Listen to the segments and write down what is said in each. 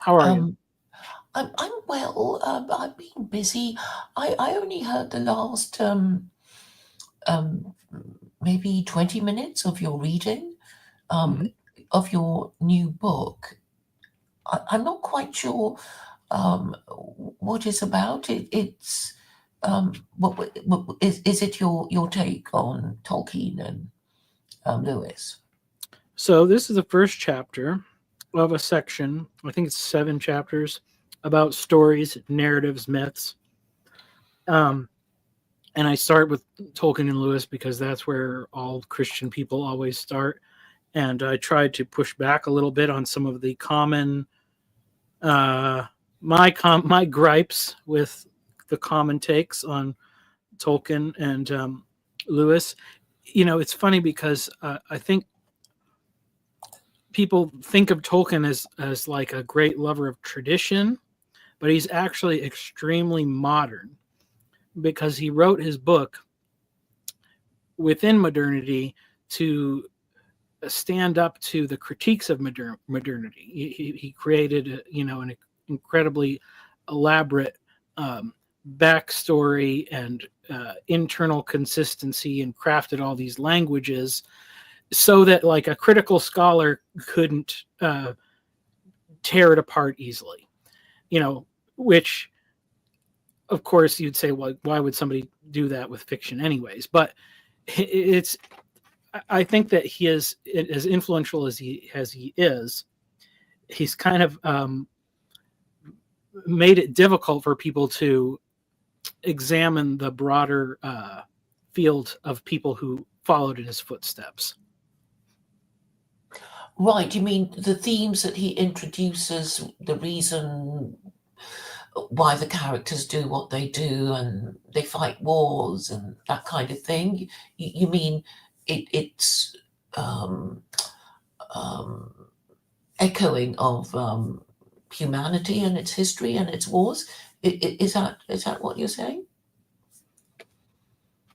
How are you? Um, I'm well. I've been busy. I only heard the last um, maybe 20 minutes of your reading um, Hmm. of your new book. I'm not quite sure what it's about. It's is it your take on Tolkien and Lewis? So this is the first chapter of a section. I think it's 7 chapters about stories, narratives, myths. Um, and I start with Tolkien and Lewis because that's where all Christian people always start. And I tried to push back a little bit on some of the common uh, my gripes with the common takes on Tolkien and Lewis. It's funny because I think people think of Tolkien as like a great lover of tradition, but he's actually extremely modern because he wrote his book within modernity to stand up to the critiques of modernity. He created, an incredibly elaborate um, backstory and internal consistency, and crafted all these languages so that like a critical scholar couldn't tear it apart easily. Which of course you'd say, well, why would somebody do that with fiction anyways? But it's I think that he is, as influential as he is, he's kind of made it difficult for people to examine the broader field of people who followed in his footsteps. Right, you mean the themes that he introduces, the reason why the characters do what they do and they fight wars and that kind of thing. You mean it's um, um, echoing of humanity and its history and its wars? Is that what you're saying?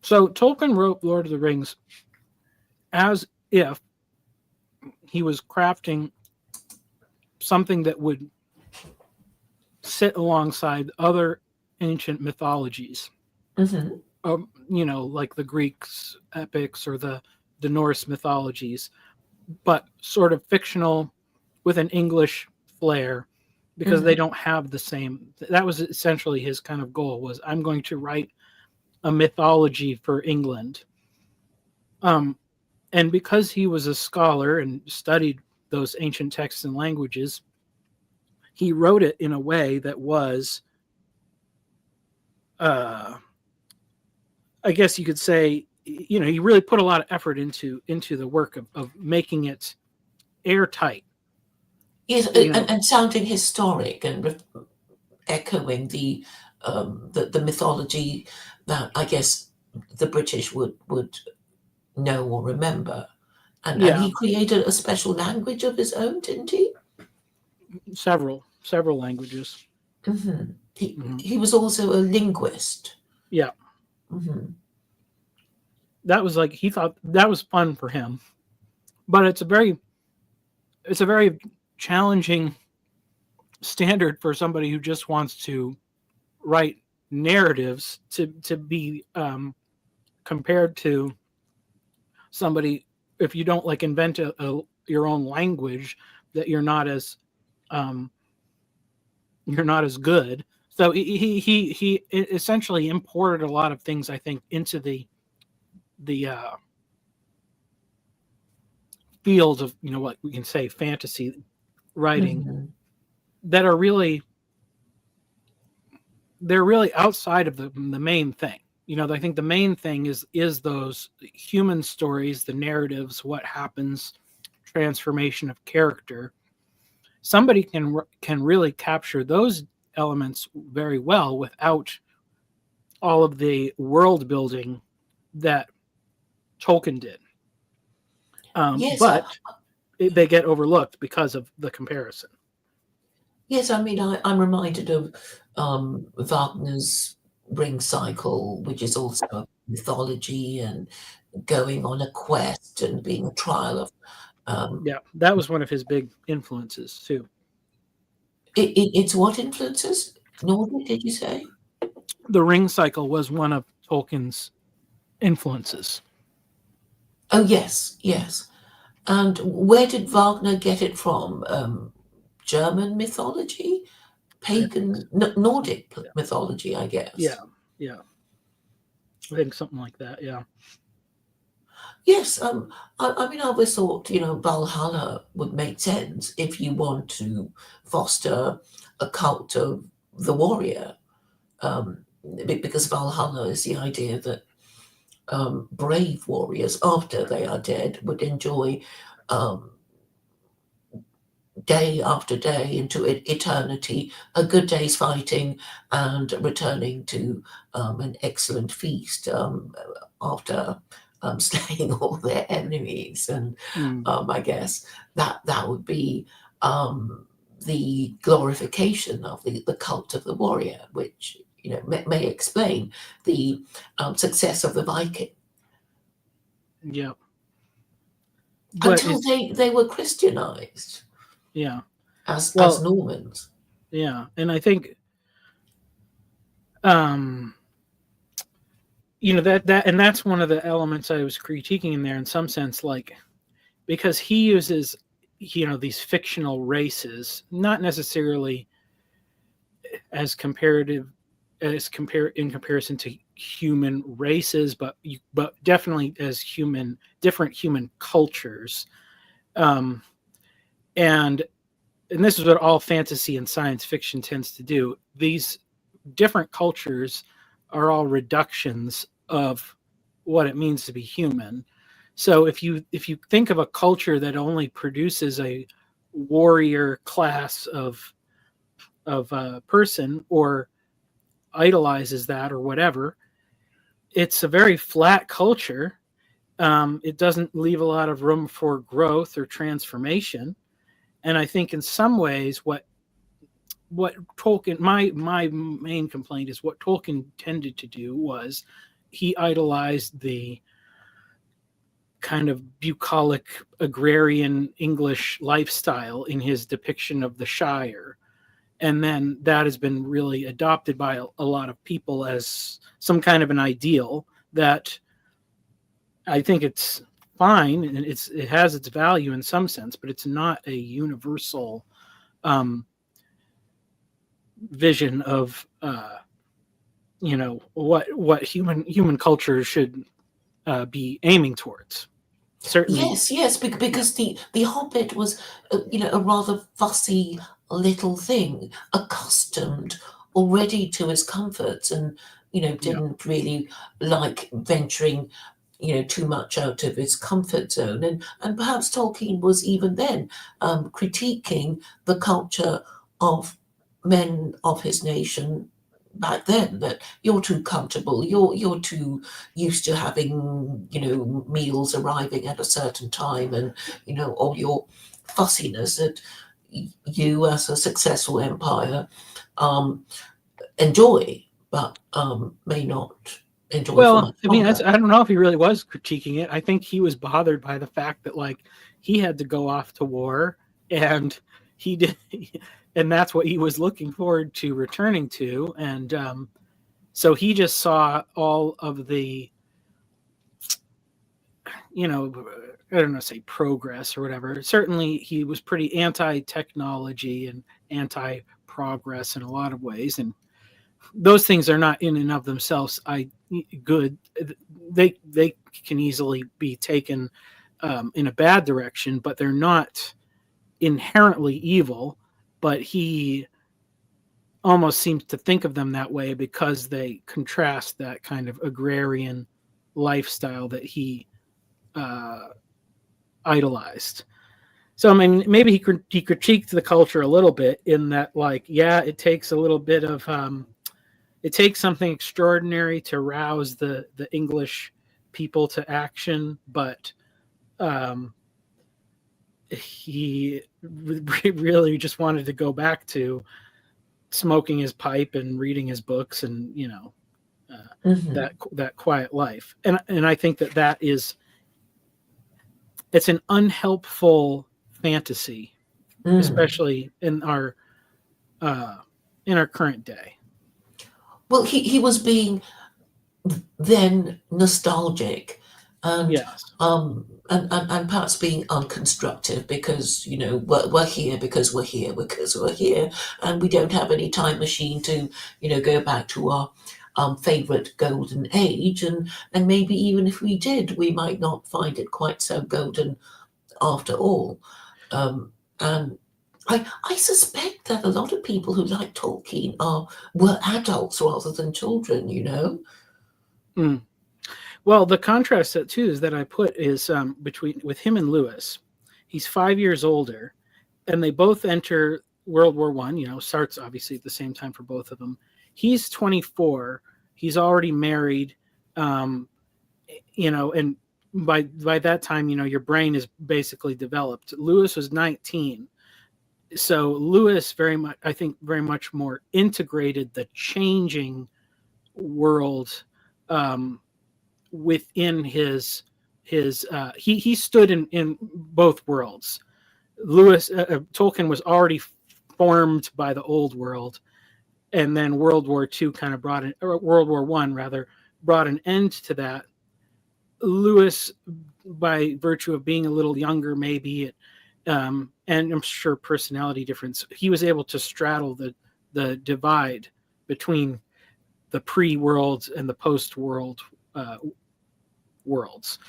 So Tolkien wrote Lord of the Rings as if he was crafting something that would sit alongside other ancient mythologies, Hmm. like the Greeks epics or the Norse mythologies, but sort of fictional with an English flair, because they Hmm. don't have the same. That was essentially his kind of goal, was I'm going to write a mythology for England. Um, and because he was a scholar and studied those ancient texts and languages, he wrote it in a way that was, uh, I guess you could say, he really put a lot of effort into the work of making it airtight. Yes, You know, and sounding historic and echoing the mythology that I guess the British would know or remember. And yeah, he created a special language of his own, didn't he? several languages. He Hmm. he was also a linguist. Yeah, Hmm. that was like, he thought that was fun for him, but it's a very challenging standard for somebody who just wants to write narratives to be compared to somebody. If you don't like invent your own language, that um, you're not as good. So he essentially imported a lot of things, I think, into the field of, what we can say, fantasy writing, Hmm. that are really, they're really outside of the main thing. I think the main thing is those human stories, the narratives, what happens, transformation of character. Somebody can really capture those elements very well without all of the world building that Tolkien did. Yes, But they get overlooked because of the comparison. yes. I mean, I'm reminded of Wagner's Ring Cycle, which is also a mythology and going on a quest and being a trial of um, Yeah, that was one of his big influences too. It's what influences? Nordic, did you say? The Ring Cycle was one of Tolkien's influences. Oh, yes, yes. And where did Wagner get it from? German mythology? Pagan, Nordic Yeah, mythology, I yeah, guess. yeah. I think something like that. Yeah, Yes, I mean, I always thought, Valhalla would make sense if you want to foster a cult of the warrior, because Valhalla is the idea that brave warriors, after they are dead, would enjoy um, day after day into eternity a good day's fighting and returning to an excellent feast after slaying all their enemies. And mm. I guess that would be the glorification of the cult of the warrior, which may explain the success of the Viking Yeah. But until it's they were Christianized yeah. as Well, Normans. yeah, and I think um that and that's one of the elements I was critiquing in there in some sense, like because he uses these fictional races, not necessarily as comparative as compare in comparison to human races, but definitely as different human cultures. Um, and and this is what all fantasy and science fiction tends to do. These different cultures are all reductions of what it means to be human. So if you think of a culture that only produces a warrior class of person, or idolizes that or whatever, it's a very flat culture. It doesn't leave a lot of room for growth or transformation. And I think in some ways, what Tolkien, my main complaint is what Tolkien tended to do was he idolized the kind of bucolic agrarian English lifestyle in his depiction of the Shire. And then that has been really adopted by a lot of people as some kind of an ideal that I think it's fine and it has its value in some sense, but it's not a universal um, vision of what human culture should be aiming towards. Certainly, Yes, yes, yeah, because the Hobbit was, a rather fussy little thing, accustomed already to his comforts, and yeah. didn't really like venturing, too much out of his comfort zone. And perhaps Tolkien was even then critiquing the culture of men of his nation back then, that you're too comfortable, you're too used to having meals arriving at a certain time, and all your fussiness that you as a successful empire um, enjoy, but may not enjoy for Well, much I mean, longer. I don't know if he really was critiquing it. I think he was bothered by the fact that like he had to go off to war, and he did, and that's what he was looking forward to returning to. And so he just saw all of the, you know, I don't know, say progress or whatever. Certainly, he was pretty anti-technology and anti-progress in a lot of ways, and those things are not in and of themselves good. They can easily be taken in a bad direction, but they're not inherently evil. But he almost seems to think of them that way because they contrast that kind of agrarian lifestyle that he uh, idolized. So I mean, maybe he critiqued the culture a little bit in that, like, yeah, it takes a little bit of it takes something extraordinary to rouse the English people to action, but um, he really just wanted to go back to smoking his pipe and reading his books, and Hmm. that quiet life. And I think that is it's an unhelpful fantasy, Mm. especially in our uh, in our current day. Well, he was being then nostalgic and Yes. and perhaps being unconstructive because we're here because we're here because we're here, and we don't have any time machine to go back to our favorite golden age, and maybe even if we did, we might not find it quite so golden after all. And I suspect that a lot of people who like Tolkien were adults rather than children. Mm. Well, the contrast that too is that I put is between with him and Lewis. He's 5 years older, and they both enter World War One. Starts obviously at the same time for both of them. He's 24. He's already married. Um, and by that time, your brain is basically developed. Lewis was 19. So Lewis I think very much more integrated the changing world within his he stood in both worlds. Tolkien was already formed by the old world, and then World War II kind of World War One rather brought an end to that. Lewis, by virtue of being a little younger, maybe and I'm sure personality difference, he was able to straddle the divide between the pre-world and the post-world worlds.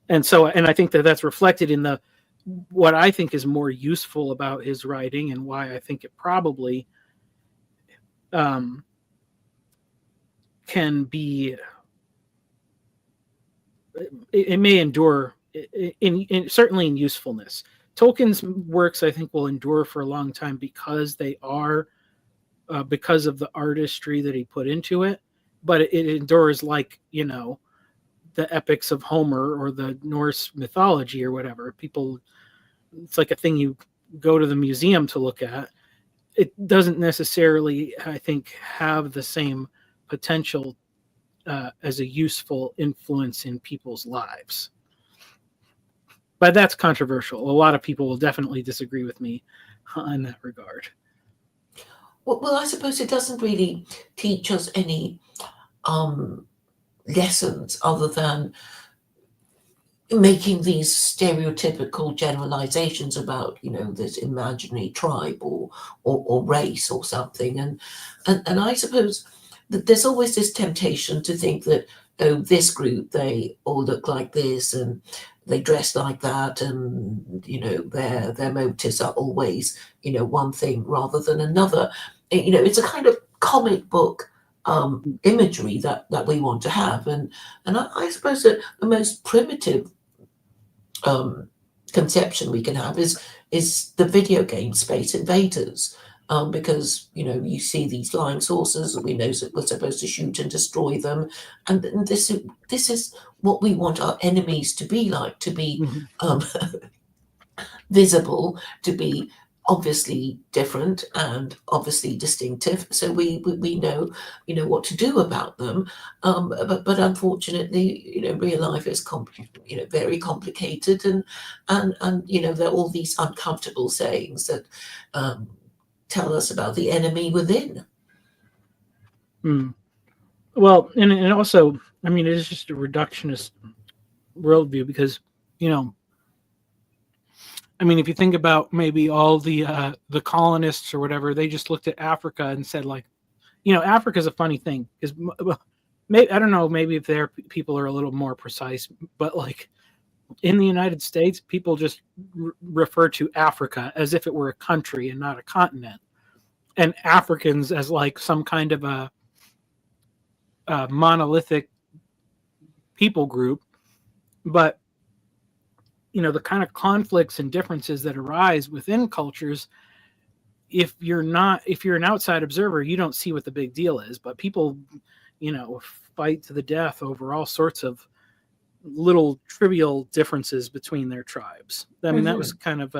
And I think that's reflected in what I think is more useful about his writing, and why I think it probably can be, it may endure certainly in usefulness. Tolkien's works, I think, will endure for a long time because they are because of the artistry that he put into it. But it endures like the epics of Homer or the Norse mythology or whatever. It's like a thing you go to the museum to look at. It doesn't necessarily, I think, have the same potential as a useful influence in people's lives. But that's controversial. A lot of people will definitely disagree with me in that regard. Well, I suppose it doesn't really teach us any lessons other than making these stereotypical generalizations about this imaginary tribe or race or something, and I suppose that there's always this temptation to think that, oh, this group, they all look like this and they dress like that, and their motives are always one thing rather than another. It's a kind of comic book imagery that we want to have, and I suppose that the most primitive conception we can have is the video game Space Invaders, because you see these flying saucers and we know that we're supposed to shoot and destroy them, and this is what we want our enemies to be like, to be visible, to be obviously different and obviously distinctive, so we know what to do about them, but unfortunately real life is very complicated, and there are all these uncomfortable sayings that tell us about the enemy within. Mm. Well, and also, I mean, it is just a reductionist worldview because, I mean, if you think about maybe all the colonists or whatever, they just looked at Africa and said, like, Africa is a funny thing because maybe, I don't know, maybe if their people are a little more precise, but like in the United States, people just refer to Africa as if it were a country and not a continent, and Africans as like some kind of a monolithic people group. But the kind of conflicts and differences that arise within cultures, if you're an outside observer, you don't see what the big deal is, but people fight to the death over all sorts of little trivial differences between their tribes. I mean, that was kind of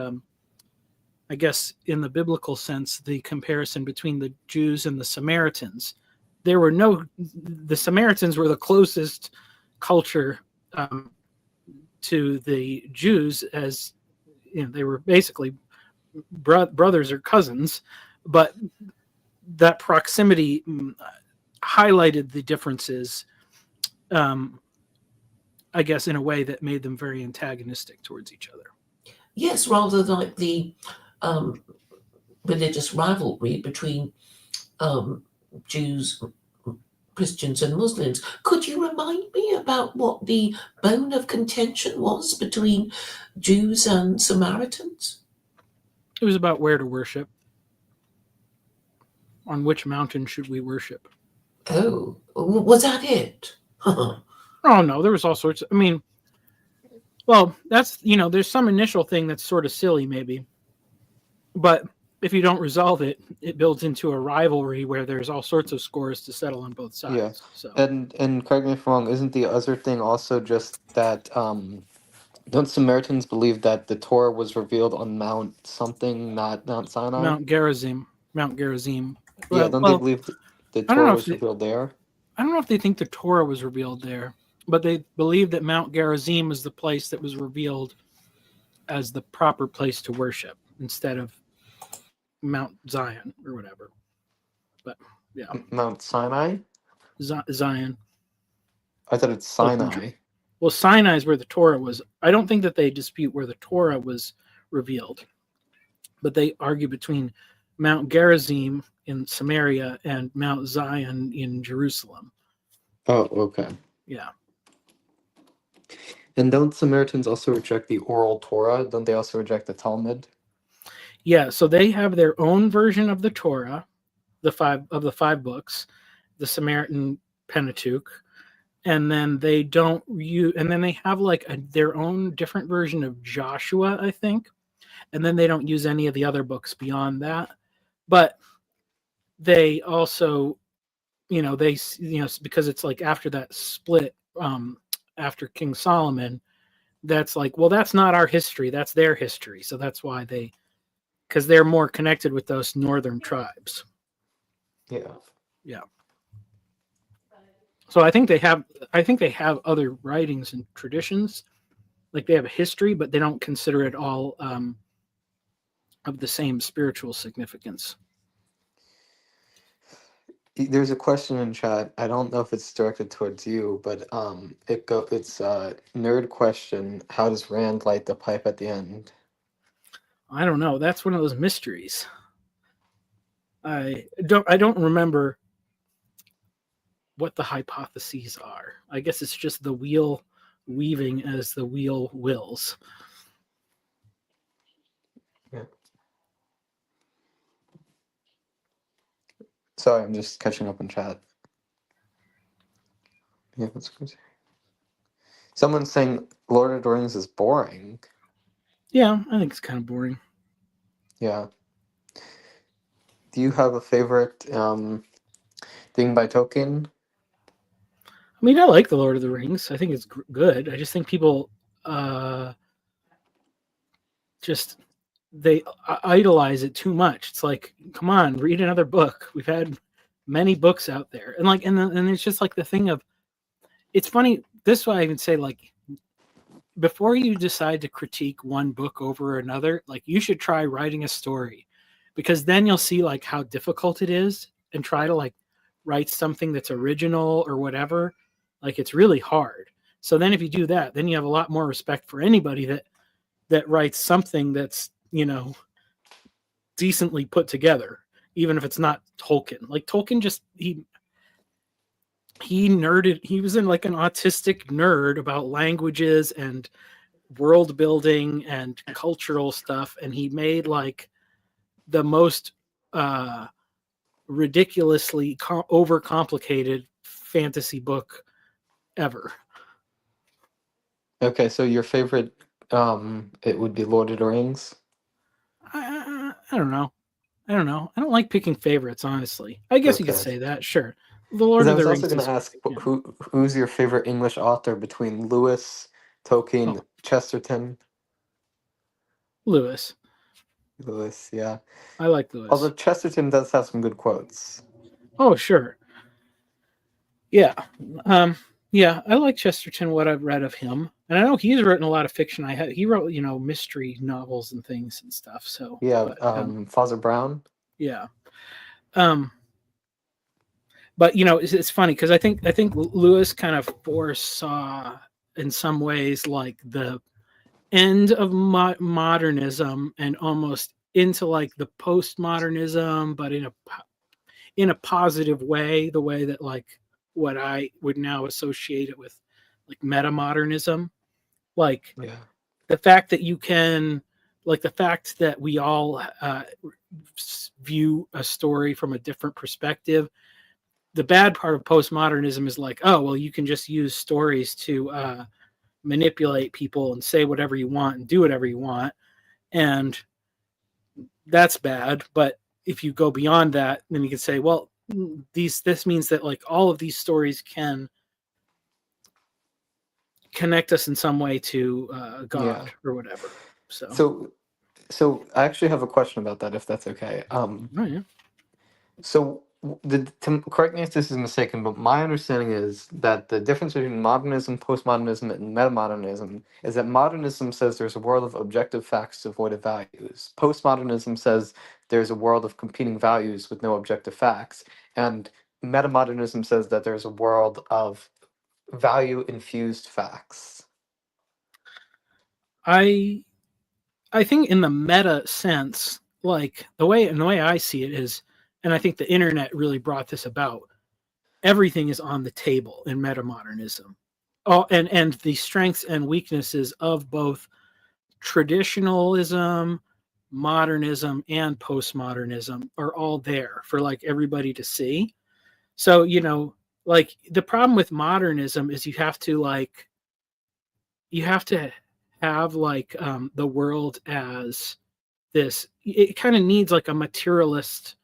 I guess in the biblical sense, the comparison between the Jews and the Samaritans. The Samaritans were the closest culture to the Jews, as they were basically brothers or cousins, but that proximity highlighted the differences, um, I guess, in a way that made them very antagonistic towards each other. Yes, rather like the um, religious rivalry between um, Jews, Christians, and Muslims. Could you remind me about what the bone of contention was between Jews and Samaritans? It was about where to worship. On which mountain should we worship? Oh, was that it? Oh no, there was all sorts. I mean, well, that's there's some initial thing that's sort of silly, maybe, but if you don't resolve it, it builds into a rivalry where there's all sorts of scores to settle on both Yeah, sides. So and correct me if I'm wrong. Isn't the other thing also just that don't Samaritans believe that the Torah was revealed on Mount something, not Mount Sinai? Mount Gerizim. Yeah, Well, don't they well, believe the I don't Torah know if was revealed there? I don't know if they think the Torah was revealed there, but they believe that Mount Gerizim is the place that was revealed as the proper place to worship instead of Mount Zion or whatever. But yeah, Mount Sinai? Zion. I thought it's Hill country. Sinai. Well, Sinai is where the Torah was. I don't think that they dispute where the Torah was revealed, but they argue between Mount Gerizim in Samaria and Mount Zion in Jerusalem. Oh, okay. Yeah. And don't Samaritans also reject the oral Torah? Don't they also reject the Talmud? Yeah, so they have their own version of the Torah, the five books, the Samaritan Pentateuch, and then they don't use, and then they have like their own different version of Joshua, I think, and then they don't use any of the other books beyond that. But they also, because it's like after that split, after King Solomon, that's like, well, that's not our history, that's their history. So that's why because they're more connected with those northern tribes. Yeah. Yeah. So I think they have other writings and traditions, like they have a history, but they don't consider it all of the same spiritual significance. There's a question in chat. I don't know if it's directed towards you, but it's a nerd question. How does Rand light the pipe at the end? I don't know. That's one of those mysteries. I don't remember what the hypotheses are. I guess it's just the wheel weaving as the wheel wills. Yeah. Sorry, I'm just catching up in chat. Yeah, that's crazy. Someone's saying Lord of the Rings is boring. Yeah, I think it's kind of boring. Yeah. Do you have a favorite thing by Tolkien? I mean, I like the Lord of the Rings. I think it's good. I just think people just they idolize it too much. It's like, come on, read another book. We've had many books out there, and it's just like the thing of, it's funny. This is why I even say, like, before you decide to critique one book over another, like, you should try writing a story, because then you'll see like how difficult it is, and try to like write something that's original or whatever. Like, it's really hard. So then if you do that, then you have a lot more respect for anybody that writes something that's, decently put together, even if it's not Tolkien. Like, Tolkien just he nerded. He was in like an autistic nerd about languages and world building and cultural stuff, and he made like the most ridiculously overcomplicated fantasy book ever. Okay, so your favorite it would be Lord of the Rings. I don't know. I don't like picking favorites, honestly. I guess you could Okay. say that. Sure. The Because Lord I of the was also Rings going to is, ask yeah. who's your favorite English author between Lewis, Tolkien, Oh, Chesterton. Lewis. Lewis, yeah. I like Lewis. Although Chesterton does have some good quotes. Oh, sure. Yeah. Yeah, I like Chesterton, what I've read of him. And I know he's written a lot of fiction. He wrote, mystery novels and things and stuff. So, Yeah, but Father Brown. yeah. Um, but it's funny because I think Lewis kind of foresaw in some ways like the end of modernism and almost into like the postmodernism, but in a positive way, the way that like what I would now associate it with like metamodernism, like Yeah. the fact that you can like the fact that we all view a story from a different perspective. The bad part of postmodernism is like, oh well, you can just use stories to manipulate people and say whatever you want and do whatever you want, and that's bad. But if you go beyond that, then you can say, well, this means that like all of these stories can connect us in some way to Yeah. God or whatever. So, So I actually have a question about that, if that's okay. oh yeah. So, correct me if this is mistaken, but my understanding is that the difference between modernism, postmodernism, and metamodernism is that modernism says there's a world of objective facts devoid of values. Postmodernism says there's a world of competing values with no objective facts. And metamodernism says that there's a world of value infused facts. I think in the meta sense, like the way I see it is, and I think the internet really brought this about. Everything is on the table in metamodernism. Oh, and the strengths and weaknesses of both traditionalism, modernism, and postmodernism are all there for like everybody to see. So, like the problem with modernism is you have to have like the world as this. It kind of needs like a materialist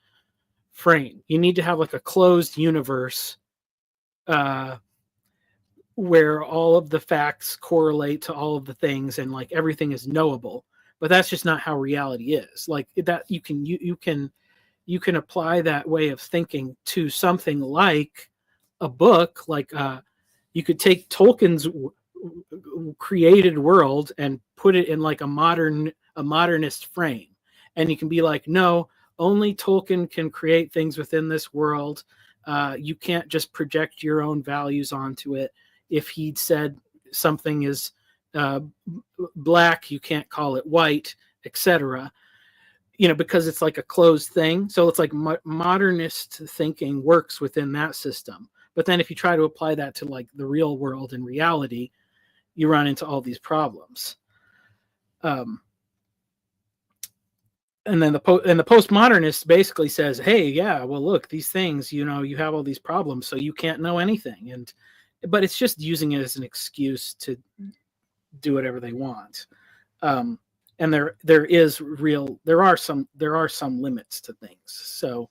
frame. You need to have like a closed universe uh, where all of the facts correlate to all of the things and like everything is knowable. But that's just not how reality is. Like that, you can apply that way of thinking to something like a book. Like you could take Tolkien's created world and put it in like a modernist frame, and you can be like, no, only Tolkien can create things within this world. You can't just project your own values onto it. If he'd said something is black, you can't call it white, etc. Because it's like a closed thing. So it's like modernist thinking works within that system. But then if you try to apply that to like the real world and reality, you run into all these problems. And then the postmodernist basically says, hey, yeah, well, look, these things, you have all these problems, so you can't know anything. But it's just using it as an excuse to do whatever they want. And there are some limits to things. So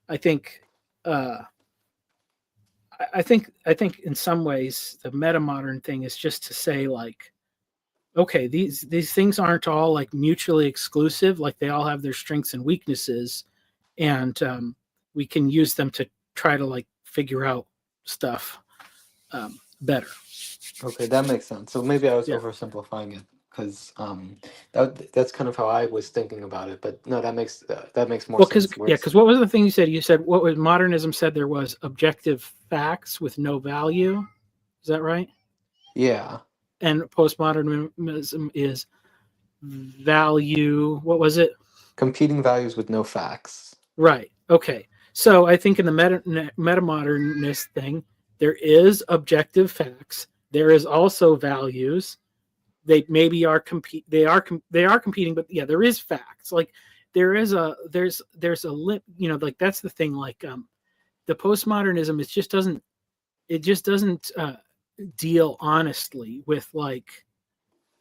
I think I think in some ways the metamodern thing is just to say like, okay, these things aren't all like mutually exclusive. Like they all have their strengths and weaknesses, and we can use them to try to like figure out stuff better. Okay, that makes sense. So maybe I was Yeah. oversimplifying it because that's kind of how I was thinking about it. But no, that makes more Well, sense. because what was the thing you said? You said what was modernism said there was objective facts with no value. Is that right? Yeah, And postmodernism is value. What was it? competing values with no facts. Right. Okay. So I think in the metamodernist thing, there is objective facts. There is also values. They maybe are They are competing, but yeah, there is facts. Like there's a like that's the thing. Like the postmodernism, it just doesn't deal honestly with like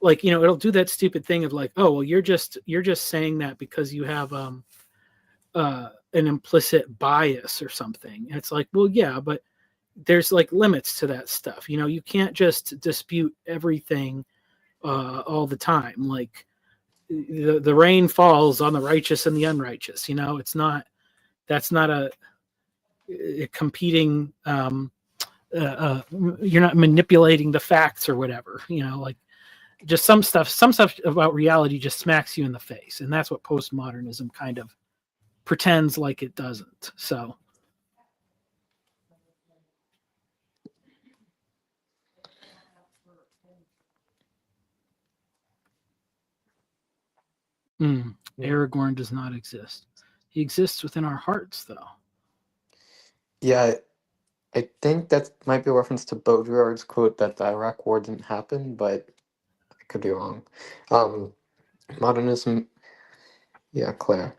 it'll do that stupid thing of like, oh well, you're just saying that because you have an implicit bias or something. And it's like, well, yeah, but there's like limits to that stuff. You can't just dispute everything all the time. Like the rain falls on the righteous and the unrighteous. That's not a competing. You're not manipulating the facts or whatever. Like just some stuff about reality just smacks you in the face, and that's what postmodernism kind of pretends like it doesn't. So Yeah. Aragorn does not exist. He exists within our hearts, though. Yeah, I think that might be a reference to Baudrillard's quote that the Iraq War didn't happen, but I could be wrong. Modernism, yeah, Claire.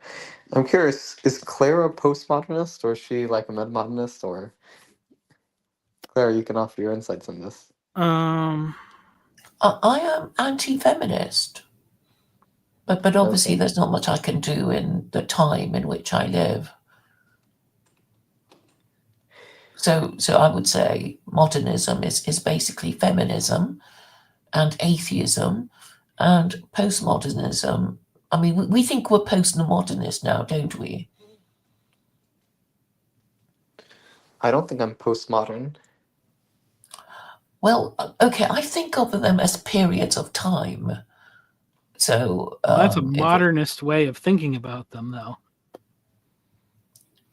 I'm curious, is Claire a postmodernist or is she like a meta-modernist? Or Claire, you can offer your insights on this. I am anti-feminist, but obviously Okay. there's not much I can do in the time in which I live. So I would say modernism is basically feminism and atheism, and postmodernism. I mean, we think we're postmodernist now, don't we? I don't think I'm postmodern. Well, okay, I think of them as periods of time. So Well, that's a if modernist way of thinking about them, though.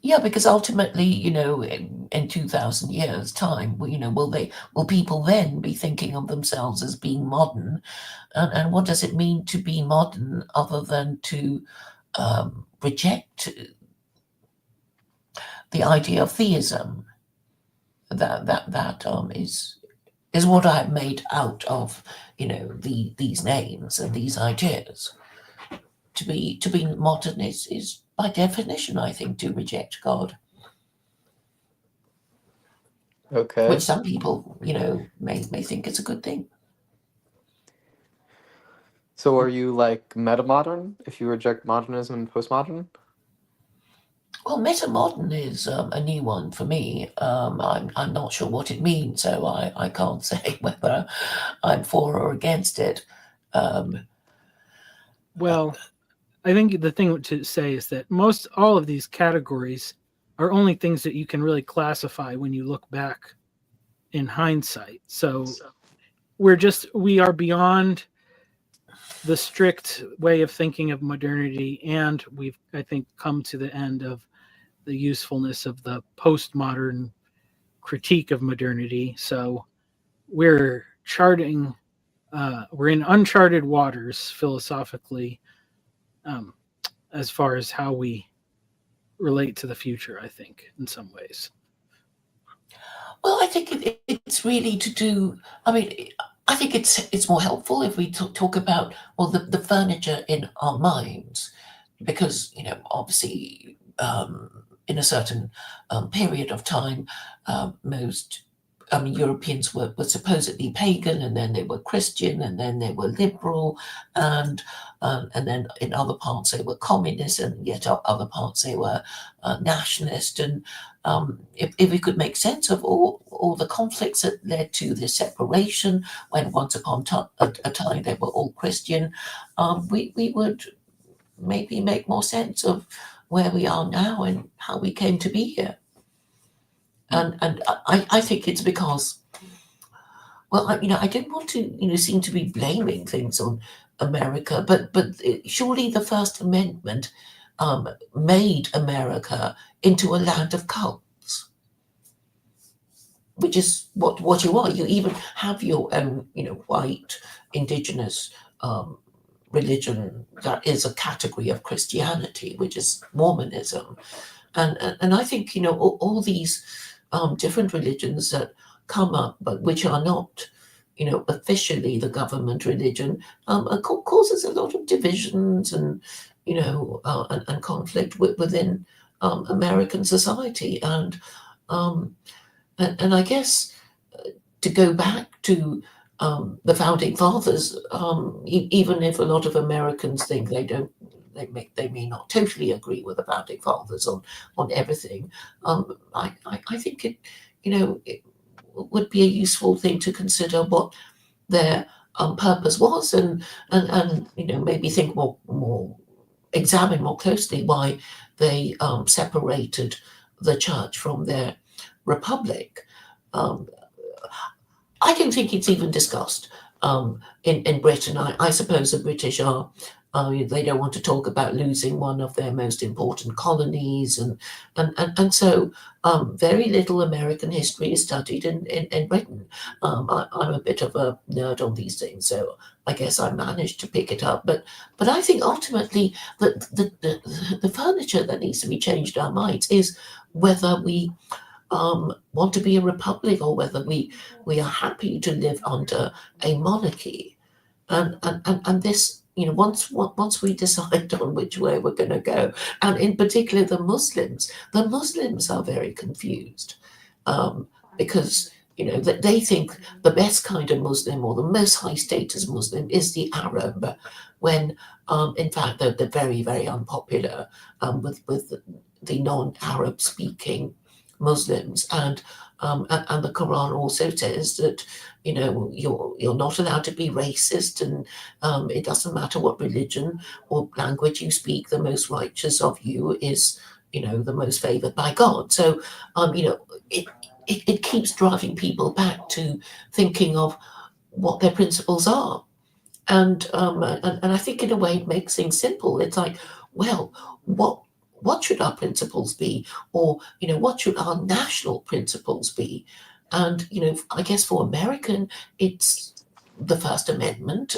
yeah, because ultimately, in 2,000 years' time, will people then be thinking of themselves as being modern? And what does it mean to be modern other than to reject the idea of theism? That is what I've made out of these names and these ideas. To be modern is by definition, I think, to reject God, which Okay. some people may think is a good thing. So are you like meta-modern if you reject modernism and postmodern? Well, metamodern is a new one for me. I'm not sure what it means, so I can't say whether I'm for or against it. Well, I think the thing to say is that most all of these categories are only things that you can really classify when you look back in hindsight. So we are beyond the strict way of thinking of modernity, and we've, I think, come to the end of the usefulness of the postmodern critique of modernity. So we're we're in uncharted waters philosophically, as far as how we relate to the future, I think, in some ways. Well, I think it's really to do. I mean, I think it's more helpful if we talk about the furniture in our minds, because obviously in a certain period of time, most. I mean, Europeans were supposedly pagan, and then they were Christian, and then they were liberal, and then in other parts they were communist, and yet other parts they were nationalist. And if we could make sense of all the conflicts that led to this separation, when once upon a time they were all Christian, we would maybe make more sense of where we are now and how we came to be here. And I think it's because, well, I don't want to seem to be blaming things on America, but surely the First Amendment made America into a land of cults, which is what you are. You even have your own white indigenous religion that is a category of Christianity, which is Mormonism. And I think all these different religions that come up, but which are not officially the government religion, causes a lot of divisions and and conflict within American society. And I guess to go back to the founding fathers, even if a lot of Americans think they may not totally agree with the founding fathers on everything. I think it would be a useful thing to consider what their purpose was, and maybe think more examine more closely why they separated the church from their republic. Um, I don't think it's even discussed in Britain. I suppose the British are They don't want to talk about losing one of their most important colonies, and so very little American history is studied in Britain. I'm a bit of a nerd on these things, so I guess I managed to pick it up. But I think ultimately the furniture that needs to be changed in our minds is whether we want to be a republic or whether we are happy to live under a monarchy. And this, once we decide on which way we're going to go, and in particular the Muslims are very confused, because they think the best kind of Muslim or the most high status Muslim is the Arab, when in fact they're very, very unpopular with the non-Arab speaking Muslims. And the Quran also says that you're not allowed to be racist, and it doesn't matter what religion or language you speak. The most righteous of you is the most favored by God. So it keeps driving people back to thinking of what their principles are. And I think in a way it makes things simple. It's like, well, what should our principles be, or what should our national principles be? And I guess for American, it's the First Amendment,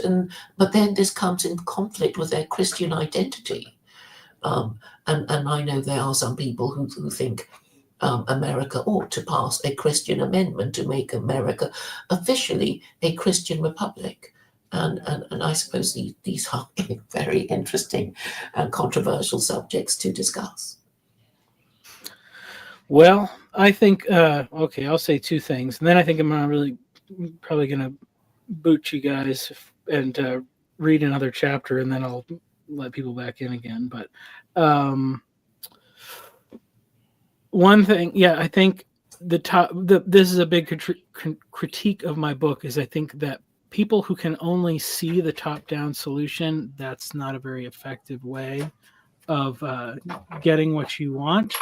but then this comes in conflict with their Christian identity. And I know there are some people who think America ought to pass a Christian amendment to make America officially a Christian republic. And I suppose these are very interesting and controversial subjects to discuss. Well, I think okay, I'll say two things, and then I think I'm probably gonna boot you guys and read another chapter, and then I'll let people back in again. But one thing, yeah, I think this is a big critique of my book, is I think that people who can only see the top-down solution, that's not a very effective way of getting what you want.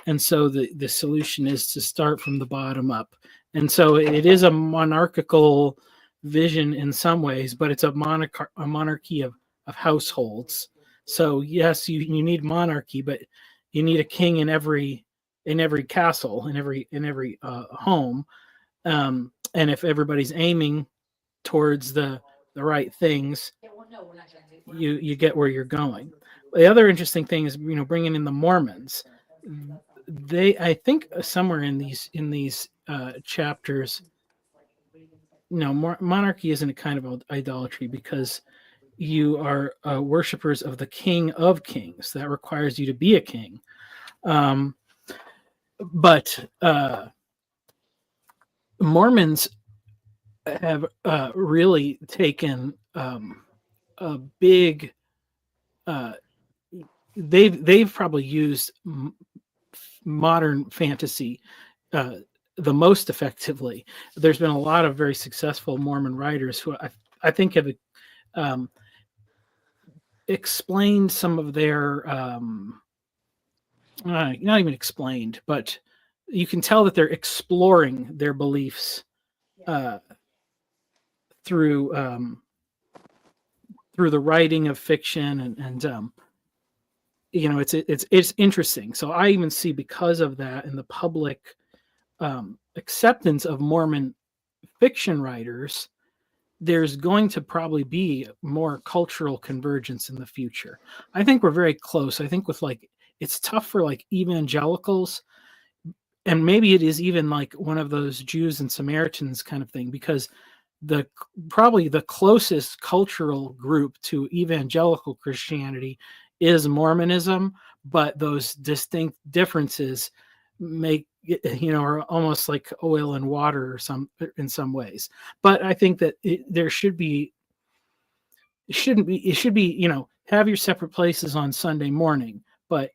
And so the solution is to start from the bottom up. And so it is a monarchical vision in some ways, but it's a monarchy of households. So yes, you need monarchy, but you need a king in every castle, in every home. And if everybody's aiming towards the right things, you get where you're going. The other interesting thing is bringing in the Mormons. I think somewhere in these chapters, monarchy isn't a kind of idolatry, because you are worshipers of the King of Kings. That requires you to be a king. But Mormons have really taken a big. They've probably used modern fantasy the most effectively. There's been a lot of very successful Mormon writers who I think have explained some of their not even explained, but you can tell that they're exploring their beliefs through the writing of fiction, and it's interesting. So I even see, because of that, in the public acceptance of Mormon fiction writers, there's going to probably be more cultural convergence in the future. I think we're very close. I think it's tough for evangelicals, and maybe it is even like one of those Jews and Samaritans kind of thing, because probably the closest cultural group to evangelical Christianity is Mormonism, but those distinct differences are almost like oil and water in some ways. But I think that it should be have your separate places on Sunday morning, but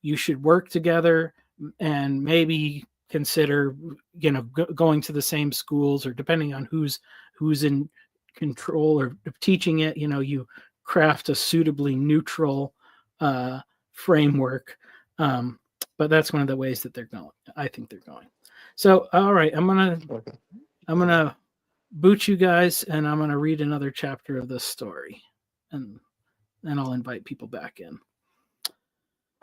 you should work together, and maybe consider going to the same schools, or depending on who's in control or teaching it, you craft a suitably neutral framework. But that's one of the ways that I think they're going. So all right, I'm gonna boot you guys, and I'm gonna read another chapter of this story, and and I'll invite people back in.